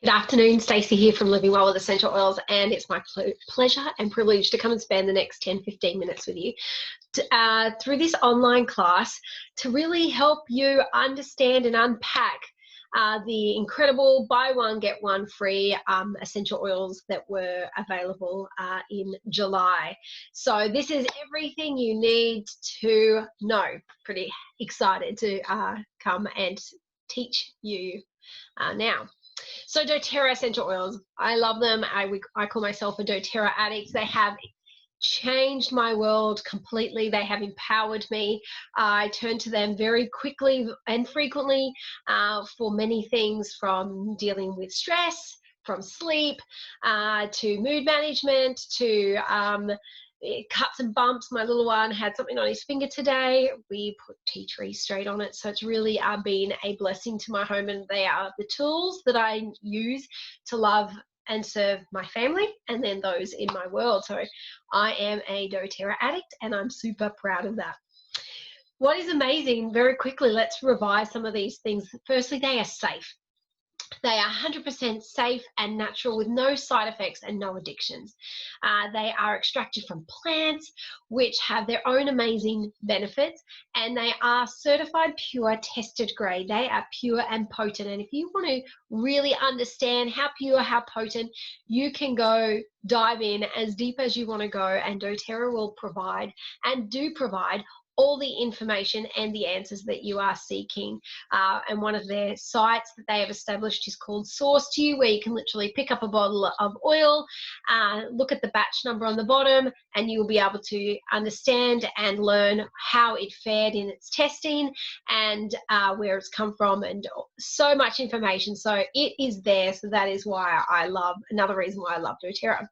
Good afternoon, Stacey here from Living Well with Essential Oils, and it's my pleasure and privilege to come and spend the next 10-15 minutes with you through this online class to really help you understand and unpack the incredible buy one, get one free essential oils that were available in July. So this is everything you need to know. Pretty excited to come and teach you now. So doTERRA essential oils, I love them. I call myself a doTERRA addict. They have changed my world completely. They have empowered me. I turn to them very quickly and frequently for many things, from dealing with stress, from sleep, to mood management, to cuts and bumps. My little one had something on his finger today. We put tea tree straight on it. So it's really been a blessing to my home, and they are the tools that I use to love and serve my family and then those in my world. So I am a doTERRA addict, and I'm super proud of that. What is amazing, very quickly, let's revise some of these things. Firstly, they are safe. They are 100% safe and natural with no side effects and no addictions. They are extracted from plants, which have their own amazing benefits, and they are certified pure, tested grade. They are pure and potent. And if you want to really understand how pure, how potent, you can go dive in as deep as you want to go, and doTERRA will provide and do provide all the information and the answers that you are seeking. And one of their sites that they have established is called Source to You, where you can literally pick up a bottle of oil, look at the batch number on the bottom, and you'll be able to understand and learn how it fared in its testing and where it's come from, and so much information. So it is there. So that is why another reason why I love doTERRA.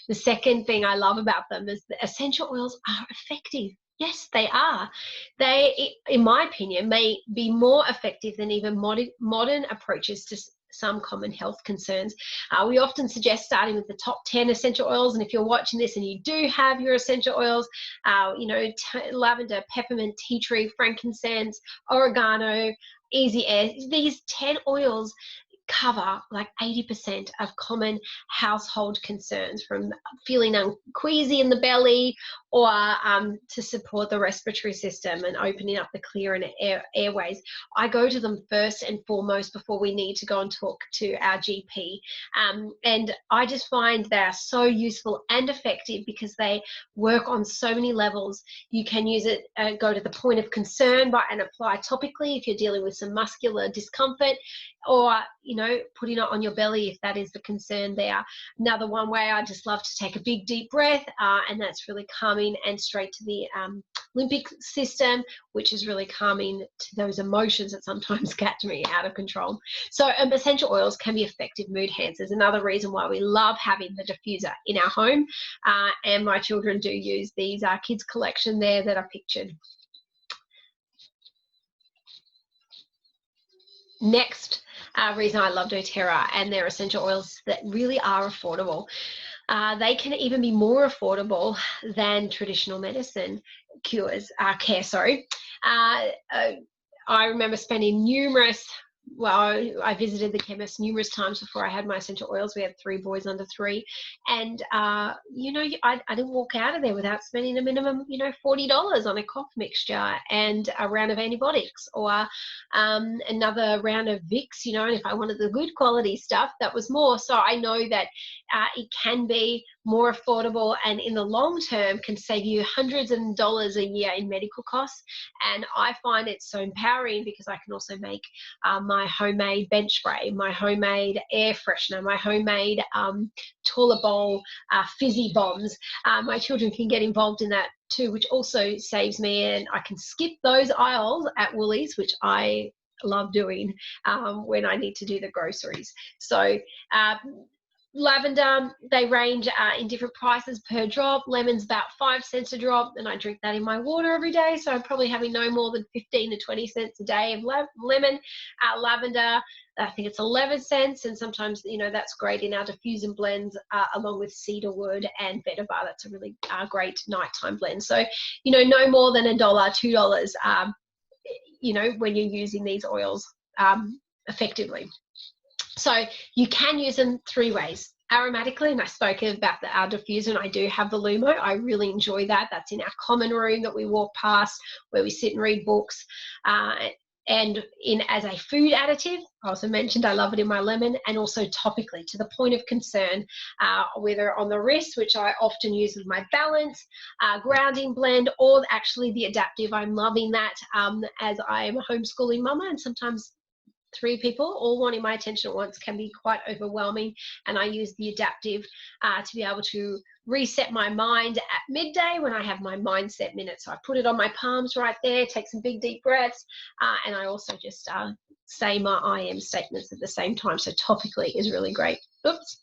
The second thing I love about them is the essential oils are effective. Yes, they are. They, in my opinion, may be more effective than even modern approaches to some common health concerns. We often suggest starting with the top 10 essential oils, and if you're watching this and you do have your essential oils, lavender, peppermint, tea tree, frankincense, oregano, easy air, these 10 oils cover like 80% of common household concerns, from feeling queasy in the belly, or to support the respiratory system and opening up the clear and airways. I go to them first and foremost before we need to go and talk to our GP. And I just find they are so useful and effective because they work on so many levels. You can use it, go to the point of concern and apply topically if you're dealing with some muscular discomfort, or putting it on your belly if that is the concern there. Another one way I just love to take a big deep breath, and that's really calming and straight to the limbic system, which is really calming to those emotions that sometimes get me out of control. So essential oils can be effective mood enhancers. Another reason why we love having the diffuser in our home, and my children do use these kids collection there that are pictured. Next reason I love doTERRA and their essential oils that really are affordable. They can even be more affordable than traditional medicine care. I remember spending I visited the chemist numerous times before I had my essential oils. We had 3 boys under 3, and I didn't walk out of there without spending a minimum, $40 on a cough mixture and a round of antibiotics, or another round of Vicks, and if I wanted the good quality stuff, that was more. So I know that it can be more affordable, and in the long term can save you hundreds of dollars a year in medical costs. And I find it so empowering because I can also make my homemade bench spray, my homemade air freshener, my homemade toilet bowl fizzy bombs. My children can get involved in that too, which also saves me, and I can skip those aisles at Woolies, which I love doing when I need to do the groceries. So lavender, they range in different prices per drop. Lemon's about 5 cents a drop, and I drink that in my water every day, so I'm probably having no more than 15 to 20 cents a day of lemon. Lavender, I think it's 11 cents, and sometimes that's great in our diffusion blends, along with cedarwood and vetiver. That's a really great nighttime blend. So no more than $1, $2 when you're using these oils effectively. So you can use them 3 ways. Aromatically, and I spoke about our diffuser, and I do have the Lumo. I really enjoy that. That's in our common room that we walk past, where we sit and read books. And as a food additive, I also mentioned I love it in my lemon, and also topically to the point of concern, whether on the wrist, which I often use with my balance, grounding blend, or actually the adaptive. I'm loving that as I am a homeschooling mama, and sometimes 3 people all wanting my attention at once can be quite overwhelming, and I use the adaptive to be able to reset my mind at midday when I have my mindset minute. So I put it on my palms right there, take some big deep breaths, and I also just say my I am statements at the same time. So topically is really great. Oops.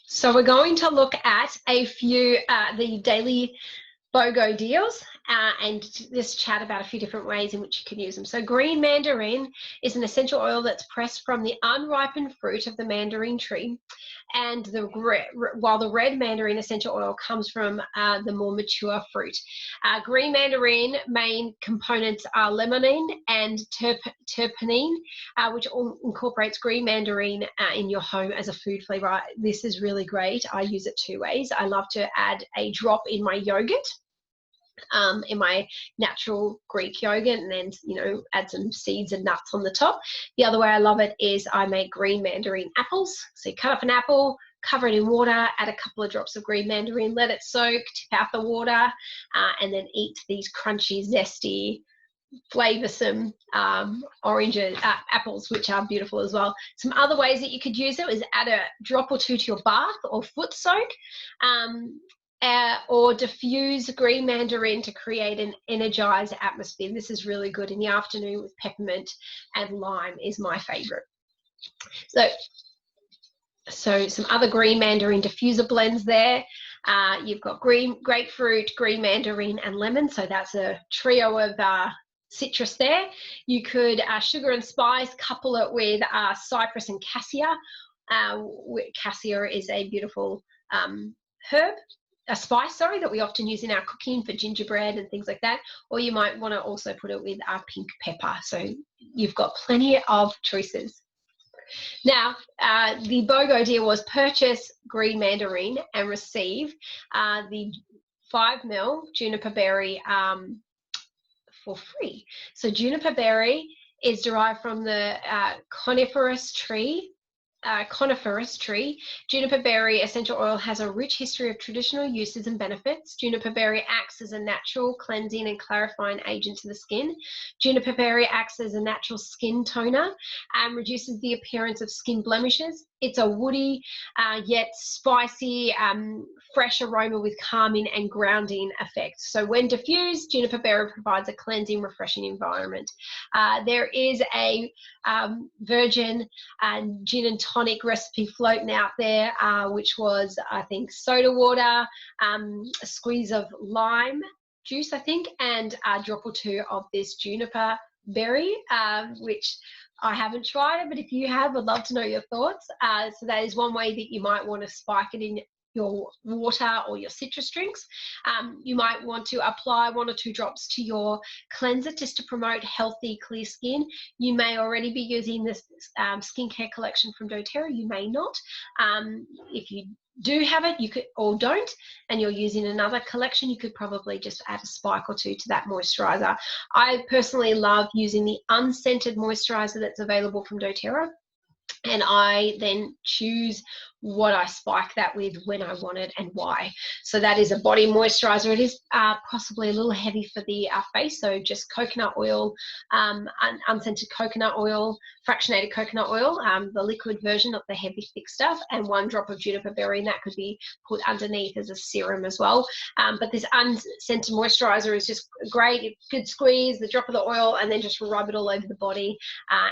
So we're going to look at a few the daily BOGO deals and just chat about a few different ways in which you can use them. So green mandarin is an essential oil that's pressed from the unripened fruit of the mandarin tree, and while the red mandarin essential oil comes from the more mature fruit. Green mandarin main components are limonene and terpenine, which incorporates green mandarin in your home as a food flavor. This is really great. I use it 2 ways. I love to add a drop in my yogurt, in my natural Greek yogurt, and then, you know, add some seeds and nuts on the top. The other way I love it is I make green mandarin apples. So you cut up an apple, cover it in water, add a couple of drops of green mandarin, let it soak, tip out the water, and then eat these crunchy, zesty, flavoursome oranges, apples, which are beautiful as well. Some other ways that you could use it is add a drop or 2 to your bath or foot soak, or diffuse green mandarin to create an energized atmosphere. This is really good in the afternoon with peppermint and lime is my favorite. So some other green mandarin diffuser blends there. You've got grapefruit, green mandarin, and lemon. So that's a trio of citrus there. You could sugar and spice, couple it with cypress and cassia. Cassia is a beautiful spice, that we often use in our cooking for gingerbread and things like that. Or you might want to also put it with pink pepper. So you've got plenty of choices. Now, the BOGO deal was purchase green mandarin and receive the 5 ml juniper berry for free. So juniper berry is derived from the coniferous tree. Juniper berry essential oil has a rich history of traditional uses and benefits. Juniper berry acts as a natural cleansing and clarifying agent to the skin. Juniper berry acts as a natural skin toner and reduces the appearance of skin blemishes. It's a woody yet spicy, fresh aroma with calming and grounding effects. So when diffused, juniper berry provides a cleansing, refreshing environment. There is a virgin gin and tonic recipe floating out there, which was, I think, soda water, a squeeze of lime juice, I think, and a drop or 2 of this juniper berry, which I haven't tried it, but if you have, I'd love to know your thoughts. So that is one way that you might want to spike it in your water or your citrus drinks. You might want to apply 1 or 2 drops to your cleanser just to promote healthy, clear skin. You may already be using this skincare collection from doTERRA. You may not. If you do have it, you could, or don't, and you're using another collection, you could probably just add a spike or 2 to that moisturizer. I personally love using the unscented moisturizer that's available from doTERRA, and I then choose what I spike that with, when I want it, and why. So that is a body moisturizer. It is possibly a little heavy for the face, so just coconut oil, unscented coconut oil, fractionated coconut oil, the liquid version, not the heavy thick stuff, and 1 drop of juniper berry, and that could be put underneath as a serum as well. But this unscented moisturizer is just great. It could squeeze the drop of the oil and then just rub it all over the body,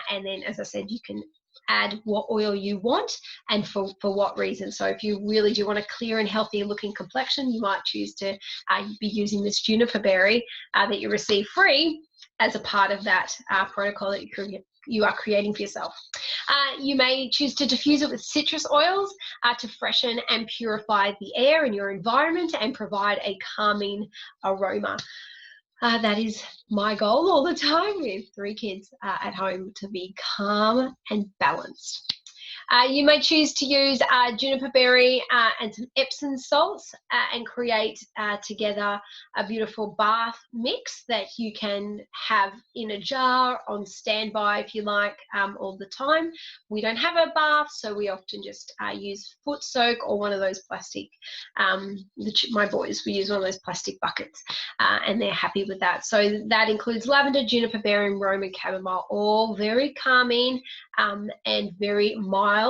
and then, as I said, you can add what oil you want and for what reason. So if you really do want a clear and healthy looking complexion, you might choose to be using this juniper berry that you receive free as a part of that protocol that you are creating for yourself. You may choose to diffuse it with citrus oils to freshen and purify the air in your environment and provide a calming aroma. That is my goal all the time with 3 kids at home, to be calm and balanced. You may choose to use juniper berry and some Epsom salts and create together a beautiful bath mix that you can have in a jar on standby if you like all the time. We don't have a bath, so we often just use foot soak or one of those plastic, my boys, we use one of those plastic buckets and they're happy with that. So that includes lavender, juniper berry and Roman chamomile, all very calming and very mild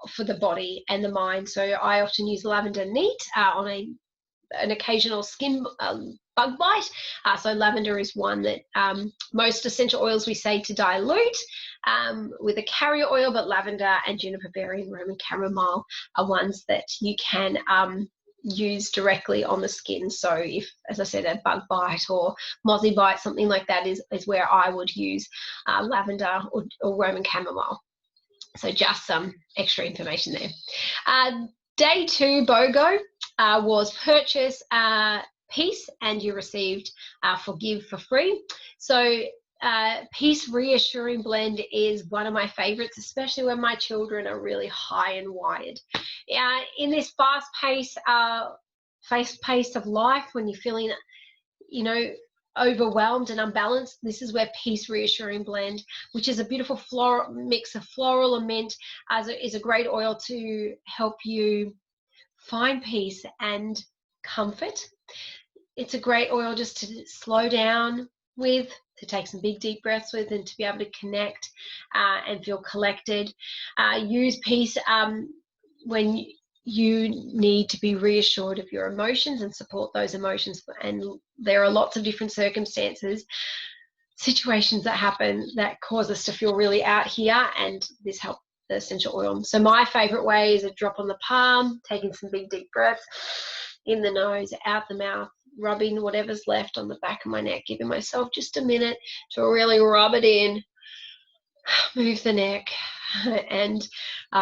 for the body and the mind. So I often use lavender neat on an occasional skin bug bite. So lavender is one that most essential oils we say to dilute with a carrier oil, but lavender and juniper berry and Roman chamomile are ones that you can use directly on the skin. So if, as I said, a bug bite or mozzie bite, something like that is where I would use lavender or Roman chamomile. So just some extra information there. Day 2 BOGO was purchase Peace and you received Forgive for free. So Peace Reassuring Blend is one of my favorites, especially when my children are really high and wired. In this fast pace of life, when you're feeling, overwhelmed and unbalanced, this is where Peace Reassuring Blend, which is a beautiful floral mix of floral and mint, is a great oil to help you find peace and comfort. It's a great oil just to slow down with, to take some big deep breaths with, and to be able to connect and feel collected. Use Peace when you need to be reassured of your emotions and support those emotions. And there are lots of different circumstances, situations that happen that cause us to feel really out here, and this helps the essential oil. So my favorite way is a drop on the palm, taking some big deep breaths in the nose, out the mouth, rubbing whatever's left on the back of my neck, giving myself just a minute to really rub it in, move the neck, and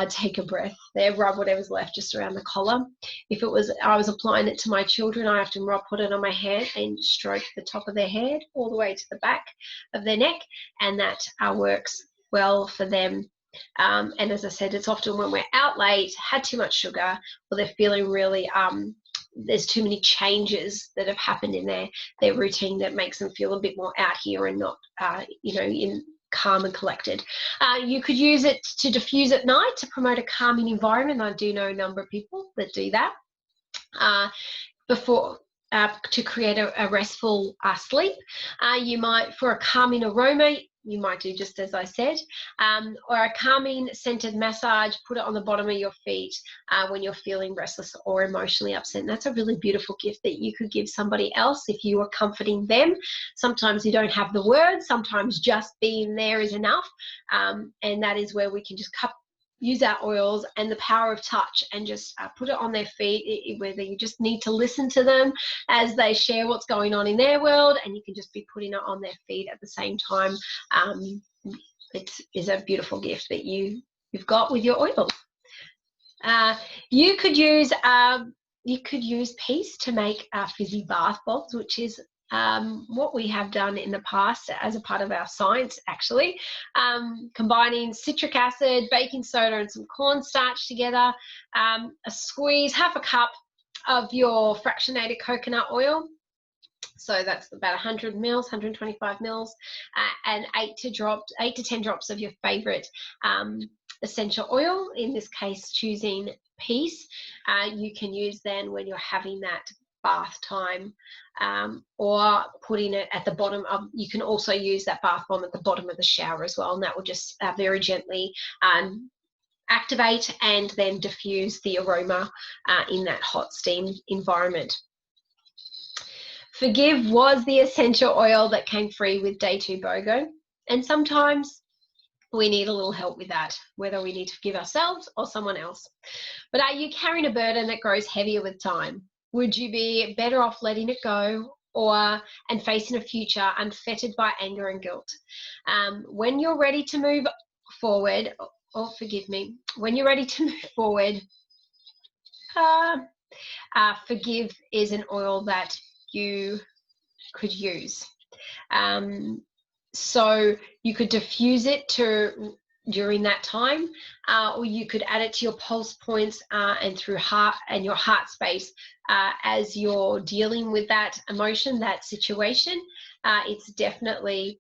take a breath there. Rub whatever's left just around the collar. If I was applying it to my children, I often put it on my head and stroke the top of their head all the way to the back of their neck, and that works well for them. And as I said, it's often when we're out late, had too much sugar, or they're feeling really there's too many changes that have happened in their routine that makes them feel a bit more out here and not in calm and collected. You could use it to diffuse at night to promote a calming environment. I do know a number of people that do that to create a restful sleep. You might, for a calming aroma, you might do just as I said, or a calming scented massage, put it on the bottom of your feet when you're feeling restless or emotionally upset. And that's a really beautiful gift that you could give somebody else if you are comforting them. Sometimes you don't have the words, sometimes just being there is enough, and that is where we can just use our oils and the power of touch and just put it on their feet, whether you just need to listen to them as they share what's going on in their world, and you can just be putting it on their feet at the same time. It is a beautiful gift that you've got with your oils. You could use Peace to make fizzy bath bombs, which is what we have done in the past as a part of our science, actually, combining citric acid, baking soda and some cornstarch together, a squeeze, half a cup of your fractionated coconut oil, so that's about 100 mils, 125 mils, and 8 to 10 drops of your favorite essential oil, in this case choosing Peace. You can use then when you're having that bath time, or putting it at the bottom of, you can also use that bath bomb at the bottom of the shower as well, and that will just very gently activate and then diffuse the aroma in that hot steam environment. Forgive was the essential oil that came free with Day 2 BOGO, and sometimes we need a little help with that, whether we need to forgive ourselves or someone else. But are you carrying a burden that grows heavier with time? Would you be better off letting it go and facing a future unfettered by anger and guilt? When you're ready to move forward, when you're ready to move forward, Forgive is an oil that you could use. So you could diffuse it during that time, or you could add it to your pulse points and through your heart space as you're dealing with that emotion, that situation. It's definitely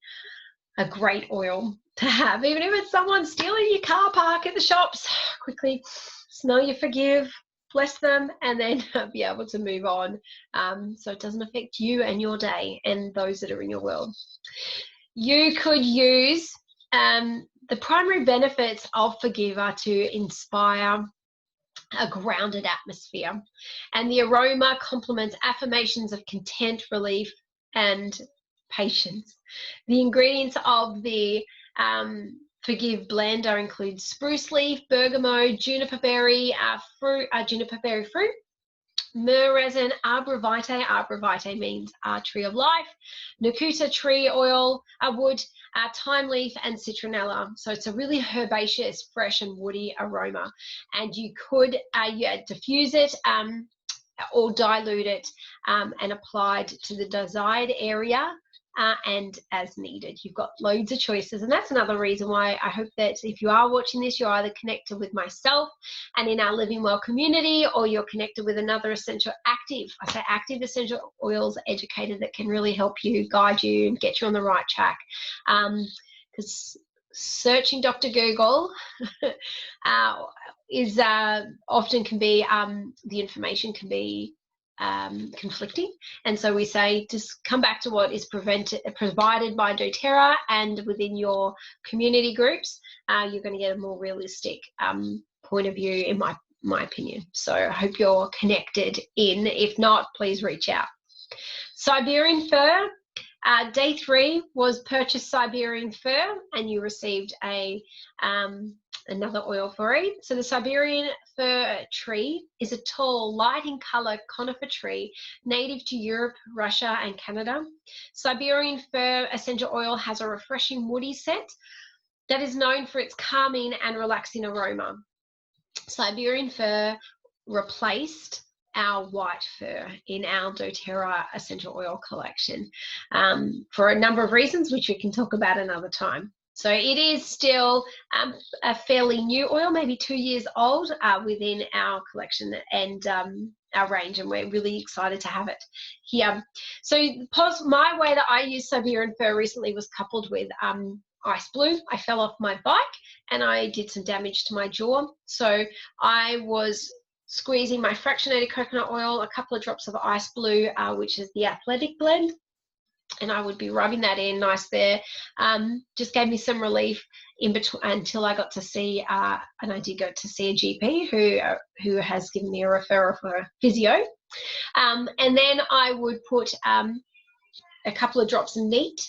a great oil to have, even if it's someone stealing your car park at the shops. Quickly smell your forgive, bless them, and then be able to move on, so it doesn't affect you and your day and those that are in your world. You could use the primary benefits of forgive are to inspire a grounded atmosphere, and the aroma complements affirmations of content, relief, and patience. The ingredients of the forgive blend include spruce leaf, bergamot, juniper berry fruit, myrrh resin, arbor vitae. Arbor vitae means tree of life. Nakuta tree oil, wood, thyme leaf, and citronella. So it's a really herbaceous, fresh, and woody aroma. And you could diffuse it or dilute it and apply it to the desired area. And as needed. You've got loads of choices, and that's another reason why I hope that if you are watching this, you're either connected with myself and in our Living Well community, or you're connected with another essential active essential oils educator that can really help you, guide you, and get you on the right track. Because searching Dr. Google is often can be the information can be conflicting, and so we say just come back to what is provided by doTERRA, and within your community groups you're going to get a more realistic point of view, in my opinion. So I hope you're connected in. If not, please reach out. Siberian fir, day 3 was purchase Siberian fir, and you received another oil for it. So the Siberian fir tree is a tall, light in color conifer tree native to Europe, Russia, and Canada. Siberian fir essential oil has a refreshing woody scent that is known for its calming and relaxing aroma. Siberian fir replaced our white fir in our doTERRA essential oil collection for a number of reasons, which we can talk about another time. So it is still a fairly new oil, maybe 2 years old within our collection and our range, and we're really excited to have it here. So my way that I used Siberian fir recently was coupled with ice blue. I fell off my bike and I did some damage to my jaw. So I was squeezing my fractionated coconut oil, a couple of drops of ice blue, which is the athletic blend, and I would be rubbing that in nice there. Just gave me some relief in between until I got to see, and I did go to see a GP who has given me a referral for a physio. And then I would put a couple of drops of neat.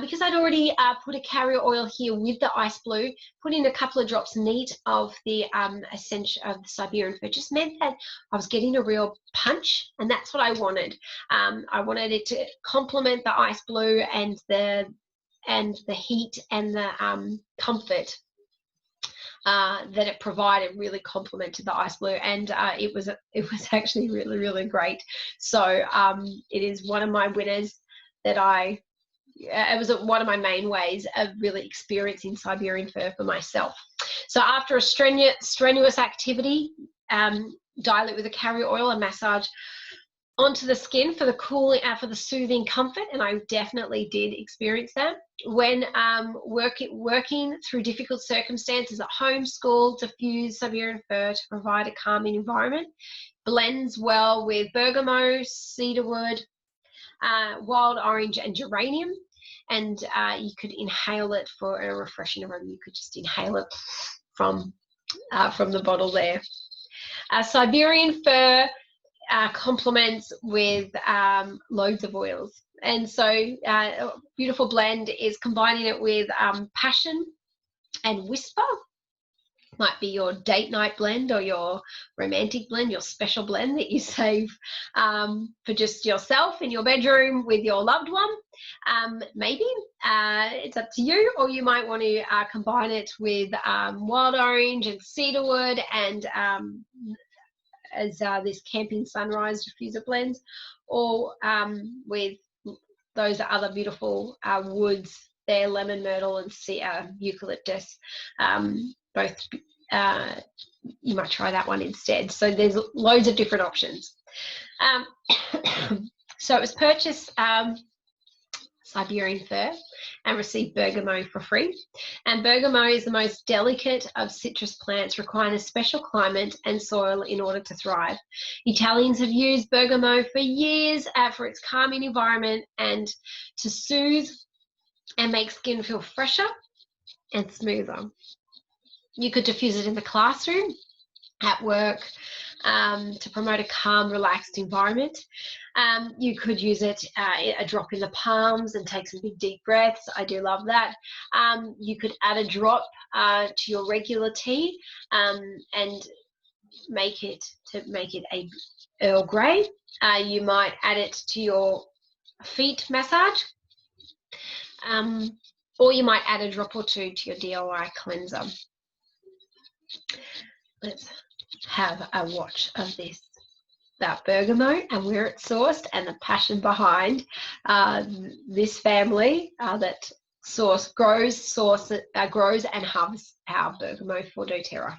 Because I'd already put a carrier oil here with the ice blue, put in a couple of drops neat of the essential of the Siberian fir just meant that I was getting a real punch, and that's what I wanted. I wanted it to complement the ice blue and the heat and the comfort that it provided. Really complemented the ice blue, and it was actually really, really great. So it is one of my winners that it was one of my main ways of really experiencing Siberian fir for myself. So after a strenuous activity, dilute with a carrier oil and massage onto the skin for the cooling, for the soothing comfort, and I definitely did experience that. When working through difficult circumstances at home, school, diffuse Siberian fir to provide a calming environment. Blends well with bergamot, cedarwood, wild orange, and geranium. And you could inhale it for a refreshing aroma. You could just inhale it from the bottle there. Siberian fir complements with loads of oils. And so a beautiful blend is combining it with passion and whisper. Might be your date night blend or your romantic blend, your special blend that you save for just yourself in your bedroom with your loved one. Maybe it's up to you, or you might want to combine it with wild orange and cedarwood and as this camping sunrise diffuser blends, or with those other beautiful woods there, lemon myrtle and eucalyptus. Both you might try that one instead. So there's loads of different options. So it was purchased Siberian fir and received bergamot for free. And bergamot is the most delicate of citrus plants, requiring a special climate and soil in order to thrive. Italians have used bergamot for years for its calming environment and to soothe and make skin feel fresher and smoother. You could diffuse it in the classroom, at work, to promote a calm, relaxed environment. You could use it a drop in the palms and take some big deep breaths. I do love that. You could add a drop to your regular tea and make it a Earl Grey. You might add it to your feet massage, or you might add a drop or two to your DIY cleanser. Let's have a watch of this about bergamot and where it's sourced and the passion behind this family that grows and harvests our bergamot for doTERRA.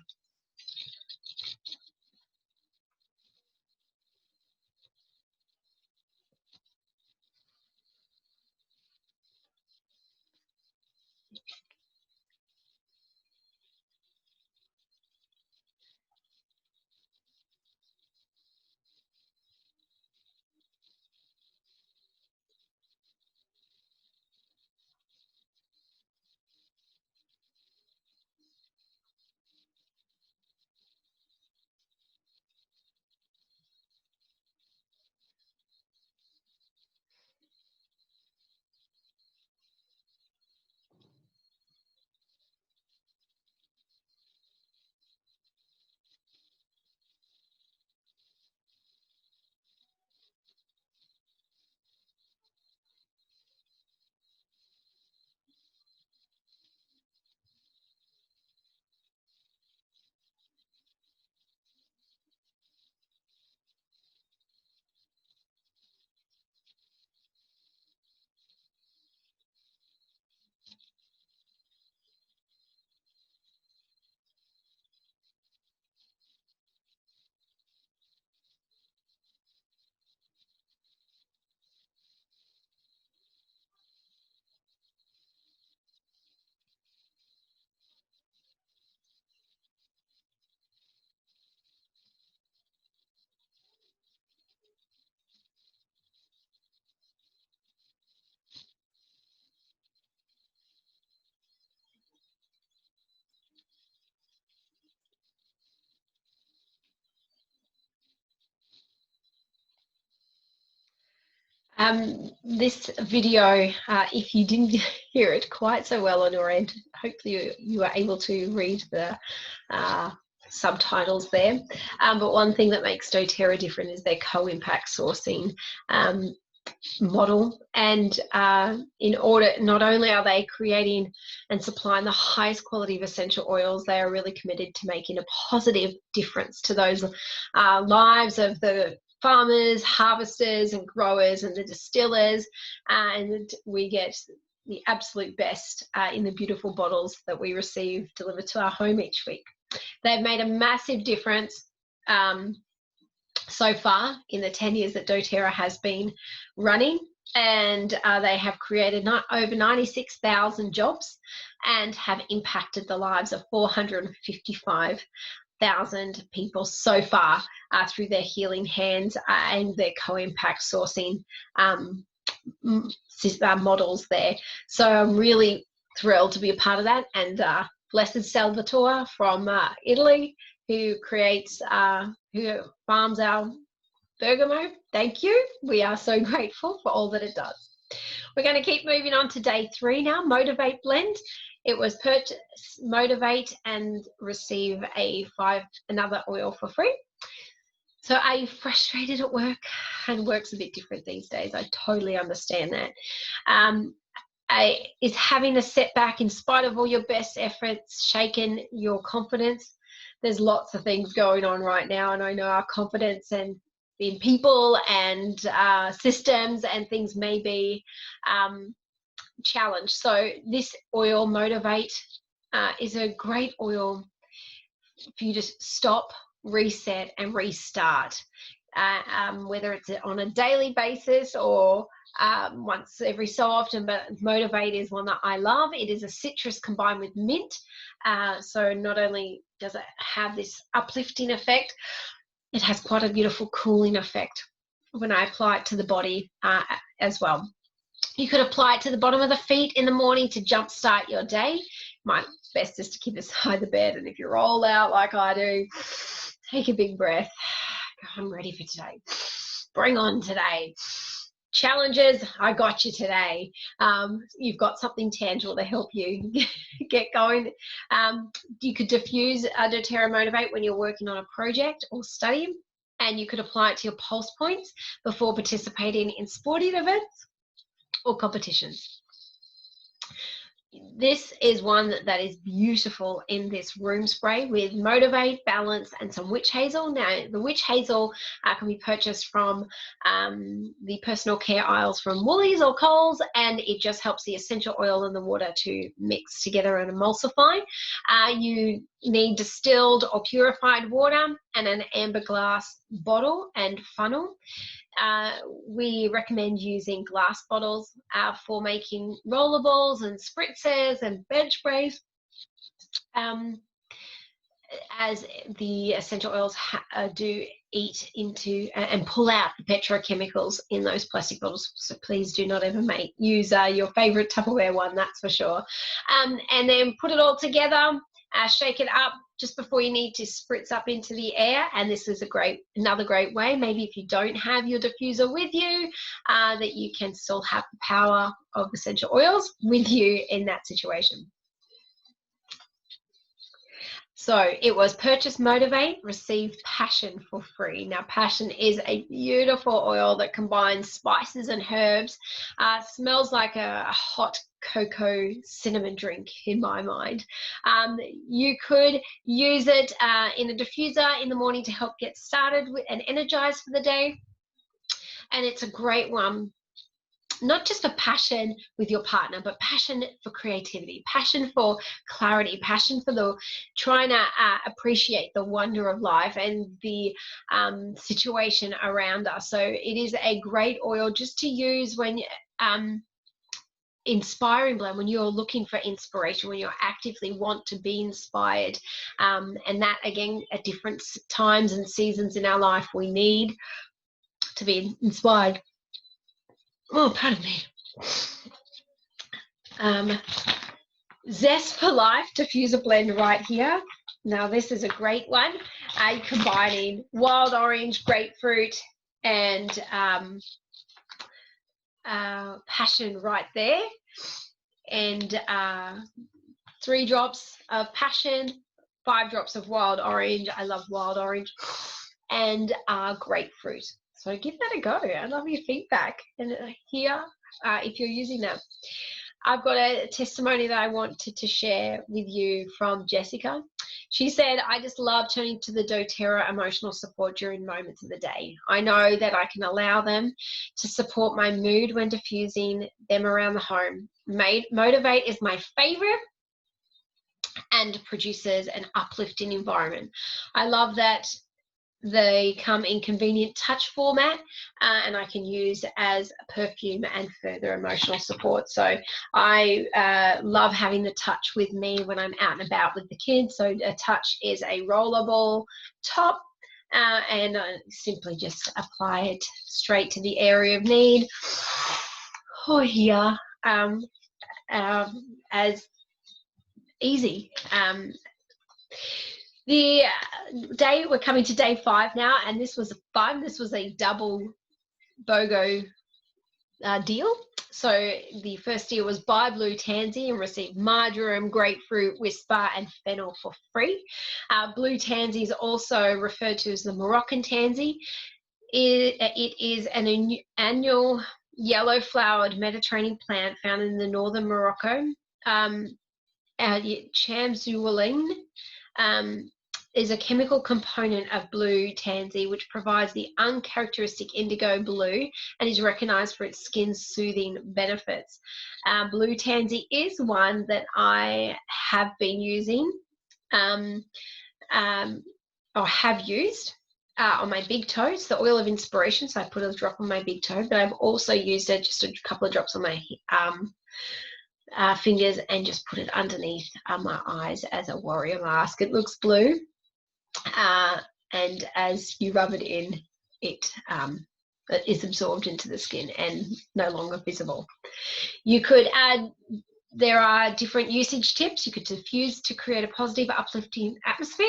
This video, if you didn't hear it quite so well on your end, hopefully you were able to read the subtitles there. But one thing that makes doTERRA different is their co-impact sourcing model. And in order, not only are they creating and supplying the highest quality of essential oils, they are really committed to making a positive difference to those lives of the farmers, harvesters and growers and the distillers, and we get the absolute best in the beautiful bottles that we receive delivered to our home each week. They've made a massive difference so far in the 10 years that doTERRA has been running, and they have created over 96,000 jobs and have impacted the lives of 455,000 people so far through their healing hands and their co-impact sourcing models there. So I'm really thrilled to be a part of that. And Blessed Salvatore from Italy, who farms our bergamot, thank you. We are so grateful for all that it does. We're going to keep moving on to day 3 now, Motivate Blend. It was purchase, motivate, and receive another oil for free. So are you frustrated at work? And work's a bit different these days. I totally understand that. Is having a setback in spite of all your best efforts shaken your confidence? There's lots of things going on right now, and I know our confidence and in people and systems, and things may be challenged. So this oil, Motivate, is a great oil for you to stop, reset, and restart. Whether it's on a daily basis or once every so often, but Motivate is one that I love. It is a citrus combined with mint. So not only does it have this uplifting effect, it has quite a beautiful cooling effect when I apply it to the body as well. You could apply it to the bottom of the feet in the morning to jumpstart your day. My best is to keep beside the bed, and if you roll out like I do, take a big breath. I'm ready for today. Bring on today. Challenges, I got you today. You've got something tangible to help you get going. You could diffuse doTERRA Motivate when you're working on a project or study, and you could apply it to your pulse points before participating in sporting events or competitions. This is one that is beautiful in this room spray with Motivate, Balance, and some witch hazel. Now, the witch hazel can be purchased from the personal care aisles from Woolies or Coles, and it just helps the essential oil and the water to mix together and emulsify. You need distilled or purified water and an amber glass bottle and funnel. We recommend using glass bottles for making rollerballs and spritzers and bench sprays, as the essential oils do eat into and pull out the petrochemicals in those plastic bottles. So please do not ever use your favorite Tupperware one, that's for sure. And then put it all together, shake it up just before you need to spritz up into the air. And this is another great way, maybe if you don't have your diffuser with you, that you can still have the power of essential oils with you in that situation. So it was purchase Motivate, receive Passion for free. Now, Passion is a beautiful oil that combines spices and herbs. Smells like a hot cocoa cinnamon drink in my mind. You could use it in a diffuser in the morning to help get started and energized for the day. And it's a great one, not just for passion with your partner, but passion for creativity, passion for clarity, passion for trying to appreciate the wonder of life and the situation around us. So it is a great oil just to use when inspiring blend, when you're looking for inspiration, when you actively want to be inspired, and that again at different times and seasons in our life we need to be inspired. Oh, pardon me. Zest for Life diffuser blend right here. Now this is a great one, combining wild orange, grapefruit, and passion right there, and 3 drops of passion, 5 drops of wild orange. I love wild orange, and grapefruit. So give that a go. I love your feedback. And here, if you're using that, I've got a testimony that I wanted to share with you from Jessica. She said, I just love turning to the doTERRA emotional support during moments of the day. I know that I can allow them to support my mood when diffusing them around the home. Motivate is my favorite and produces an uplifting environment. I love that they come in convenient touch format, and I can use as a perfume and further emotional support. So I love having the touch with me when I'm out and about with the kids. So a touch is a rollerball top, and simply just apply it straight to the area of need. Or here, as easy. The day, we're coming to day 5 now, and this was fun. This was a double BOGO deal. So the first deal was buy blue tansy and receive marjoram, grapefruit, whisper, and fennel for free. Blue tansy is also referred to as the Moroccan tansy. It is an annual yellow-flowered Mediterranean plant found in the northern Morocco. Chamsuling is a chemical component of blue tansy, which provides the uncharacteristic indigo blue and is recognized for its skin soothing benefits. Blue tansy is one that I have been using or have used on my big toe. It's the oil of inspiration, so I put a drop on my big toe, but I've also used it, just a couple of drops on my fingers, and just put it underneath my eyes as a warrior mask. It looks blue, and as you rub it in, it is absorbed into the skin and no longer visible. You could add, there are different usage tips. You could diffuse to create a positive, uplifting atmosphere.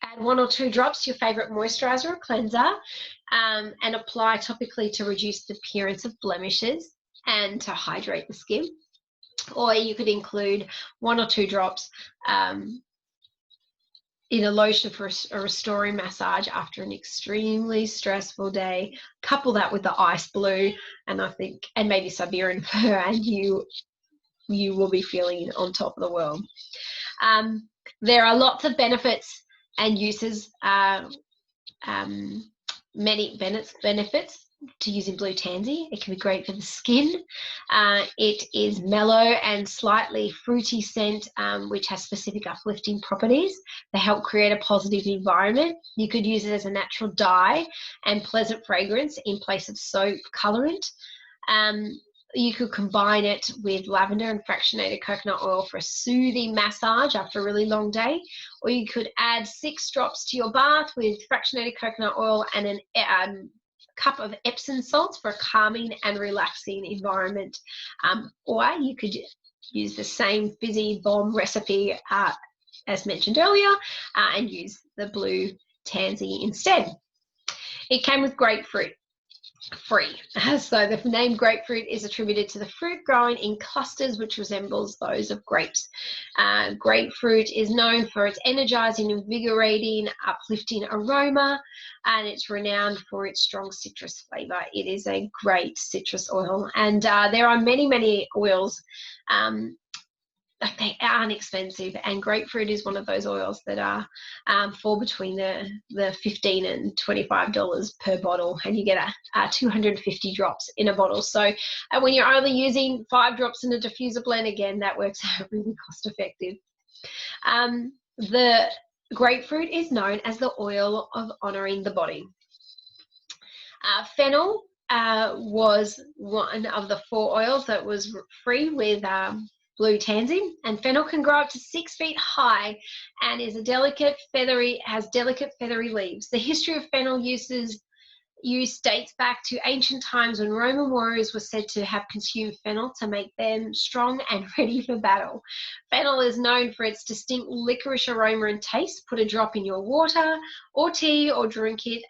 Add 1 or 2 drops to your favorite moisturizer or cleanser, and apply topically to reduce the appearance of blemishes and to hydrate the skin. Or you could include 1 or 2 drops in a lotion for a restoring massage after an extremely stressful day. Couple that with the ice blue, and maybe Siberian fur, and you will be feeling on top of the world. There are lots of benefits and uses, many benefits to using blue tansy. It can be great for the skin. It is mellow and slightly fruity scent, which has specific uplifting properties. They help create a positive environment. You could use it as a natural dye and pleasant fragrance in place of soap colorant. You could combine it with lavender and fractionated coconut oil for a soothing massage after a really long day. Or you could add 6 drops to your bath with fractionated coconut oil and a cup of Epsom salts for a calming and relaxing environment. Or you could use the same fizzy bomb recipe as mentioned earlier, and use the blue tansy instead. It came with grapefruit free. So the name grapefruit is attributed to the fruit growing in clusters which resembles those of grapes. Grapefruit is known for its energizing, invigorating, uplifting aroma, and it's renowned for its strong citrus flavor. It is a great citrus oil, and there are many oils. They aren't expensive, and grapefruit is one of those oils that are fall between the $15 and $25 per bottle, and you get 250 drops in a bottle. So when you're only using 5 drops in a diffuser blend, again, that works out really cost effective. The grapefruit is known as the oil of honoring the body. Fennel was one of the 4 oils that was free with blue tansy, and fennel can grow up to 6 feet high and is has delicate feathery leaves. The history of fennel use dates back to ancient times when Roman warriors were said to have consumed fennel to make them strong and ready for battle. Fennel is known for its distinct licorice aroma and taste. Put a drop in your water or tea, or drink it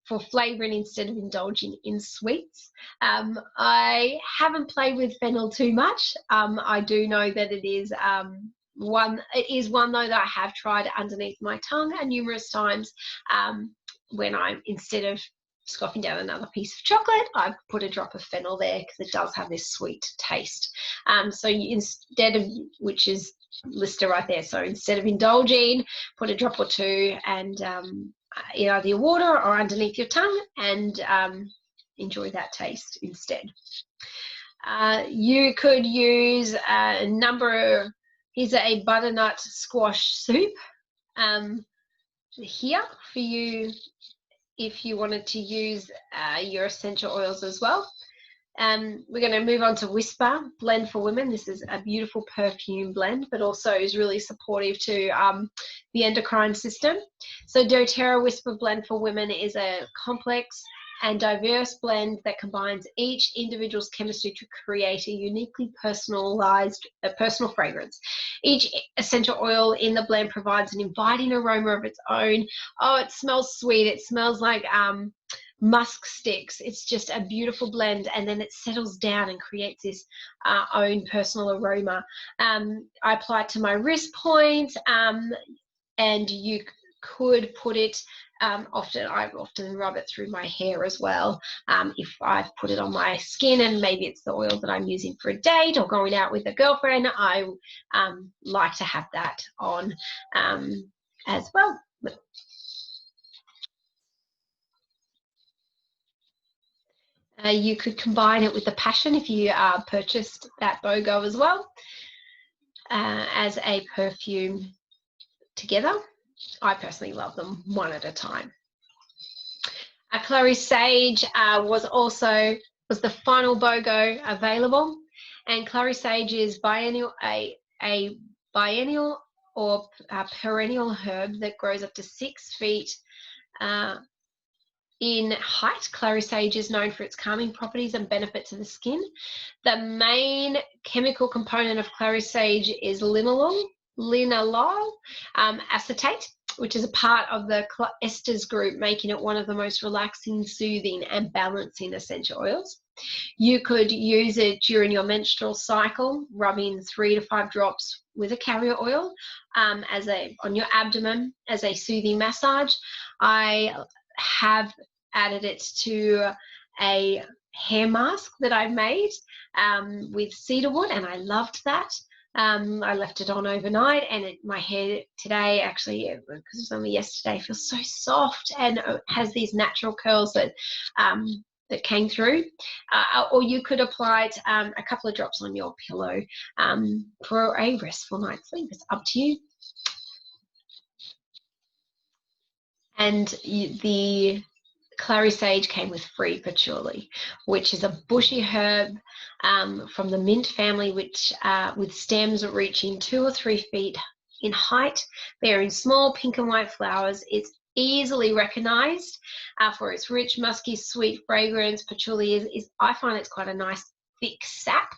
for flavoring instead of indulging in sweets. I haven't played with fennel too much. I do know that it is one though that I have tried underneath my tongue numerous times, when instead of scoffing down another piece of chocolate, I've put a drop of fennel there because it does have this sweet taste. So instead of, which is listed right there, so instead of indulging, put a drop or 2 and in either your water or underneath your tongue, and enjoy that taste instead. You could use here's a butternut squash soup here for you if you wanted to use your essential oils as well. We're going to move on to Whisper Blend for Women. This is a beautiful perfume blend, but also is really supportive to the endocrine system. So doTERRA Whisper Blend for Women is a complex and diverse blend that combines each individual's chemistry to create a uniquely personalized personal fragrance. Each essential oil in the blend provides an inviting aroma of its own. Oh, it smells sweet. It smells like musk sticks. It's just a beautiful blend, and then it settles down and creates this own personal aroma. I apply it to my wrist point, and you could put it I often rub it through my hair as well. If I've put it on my skin and maybe it's the oil that I'm using for a date or going out with a girlfriend, I like to have that on as well. You could combine it with the Passion if you purchased that BOGO as well as a perfume together. I personally love them one at a time. Clary Sage was the final BOGO available, and Clary Sage is a biennial or perennial herb that grows up to 6 feet in height. Clary Sage is known for its calming properties and benefits of the skin. The main chemical component of Clary Sage is linalool acetate, which is a part of the esters group, making it one of the most relaxing, soothing, and balancing essential oils. You could use it during your menstrual cycle, rubbing 3 to 5 drops with a carrier oil on your abdomen as a soothing massage. I have added it to a hair mask that I made with cedarwood, and I loved that. I left it on overnight, and my hair today, actually, because it was only yesterday, feels so soft and has these natural curls that came through. Or you could apply it a couple of drops on your pillow for a restful night's sleep. It's up to you. And the Clary Sage came with free patchouli, which is a bushy herb from the mint family, which with stems reaching 2 or 3 feet in height, bearing small pink and white flowers. It's easily recognized for its rich, musky, sweet fragrance. Patchouli I find it's quite a nice thick sap,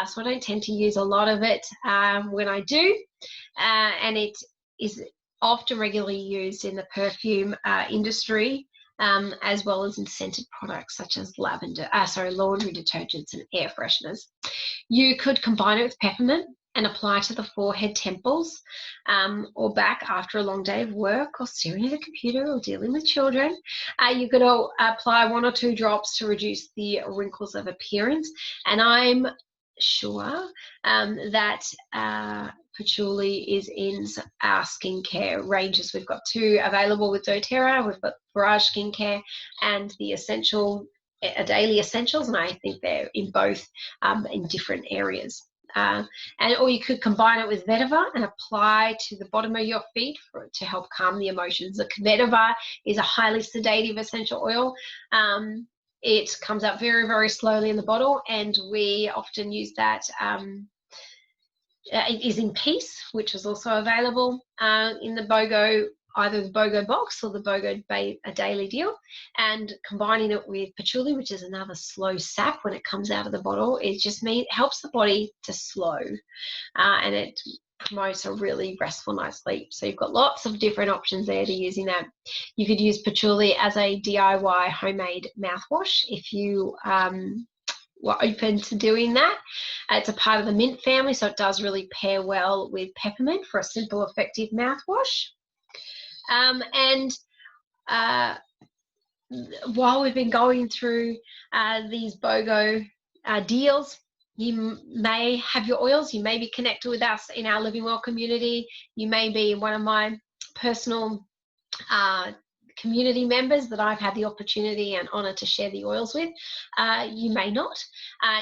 so I don't tend to use a lot of it when I do, and it is often regularly used in the perfume industry, as well as in scented products such as laundry detergents and air fresheners. You could combine it with peppermint and apply to the forehead, temples, or back after a long day of work or staring at a computer or dealing with children. You could apply 1 or 2 drops to reduce the wrinkles of appearance. And I'm sure that patchouli is in our skincare ranges. We've got 2 available with doTERRA. We've got Barrage Skincare and the Daily Essentials, and I think they're in both in different areas. Or you could combine it with vetiver and apply to the bottom of your feet to help calm the emotions. The vetiver is a highly sedative essential oil. It comes out very, very slowly in the bottle, and we often use that. It is in Peace, which is also available in the BOGO, either the BOGO box or the BOGO a daily deal. And combining it with patchouli, which is another slow sap when it comes out of the bottle, it helps the body to slow, and it promotes a really restful night's sleep. So you've got lots of different options there to using that. You could use patchouli as a DIY homemade mouthwash if you were open to doing that. It's a part of the mint family, so it does really pair well with peppermint for a simple, effective mouthwash. While we've been going through these BOGO deals, you may have your oils. You may be connected with us in our Living Well community. You may be one of my personal community members that I've had the opportunity and honor to share the oils with. You may not.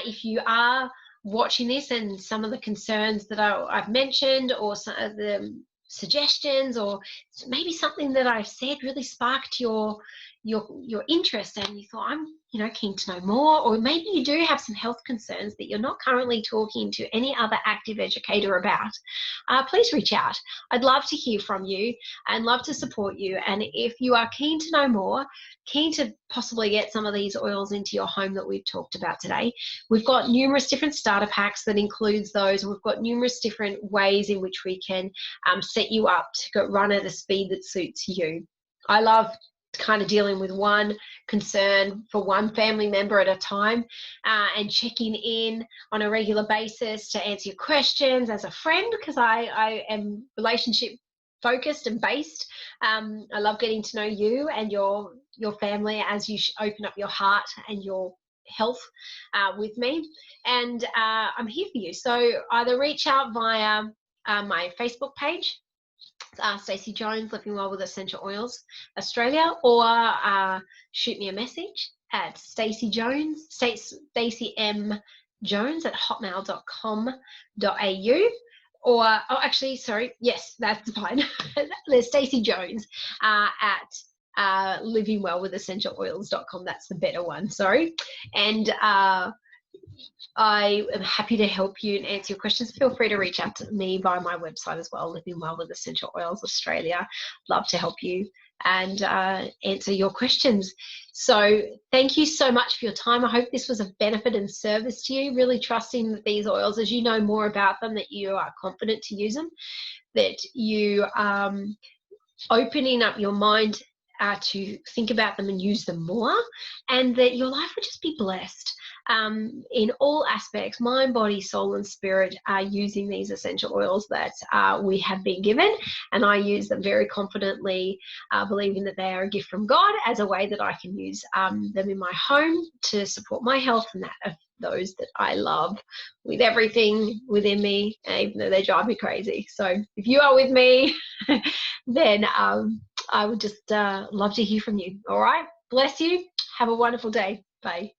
If you are watching this and some of the concerns that I've mentioned, or some of the suggestions, or maybe something that I've said really sparked your interest, and you thought, I'm keen to know more, or maybe you do have some health concerns that you're not currently talking to any other active educator about, please reach out. I'd love to hear from you and love to support you. And if you are keen to know more, keen to possibly get some of these oils into your home that we've talked about today, we've got numerous different starter packs that includes those, and we've got numerous different ways in which we can set you up to run at a speed that suits you. I love kind of dealing with one concern for one family member at a time, and checking in on a regular basis to answer your questions as a friend, because I am relationship focused and based. I love getting to know you and your family as you open up your heart and your health with me, and I'm here for you. So either reach out via my Facebook page, Stacey Jones, Living Well with Essential Oils Australia, or shoot me a message at Stacey Jones, Stacey M Jones at hotmail.com.au. Or, oh, actually, sorry, yes, that's fine. There's Stacey Jones at livingwellwithessentialoils.com. That's the better one, sorry. And I am happy to help you and answer your questions. Feel free to reach out to me via my website as well, Living Well with Essential Oils Australia. Love to help you and answer your questions. So thank you so much for your time. I hope this was of benefit and service to you, really trusting that these oils, as you know more about them, that you are confident to use them, that you opening up your mind to think about them and use them more, and that your life would just be blessed in all aspects, mind, body, soul, and spirit, using these essential oils that we have been given. And I use them very confidently, believing that they are a gift from God, as a way that I can use them in my home to support my health and that of those that I love with everything within me, even though they drive me crazy. So if you are with me, then I would just love to hear from you. All right. Bless you. Have a wonderful day. Bye.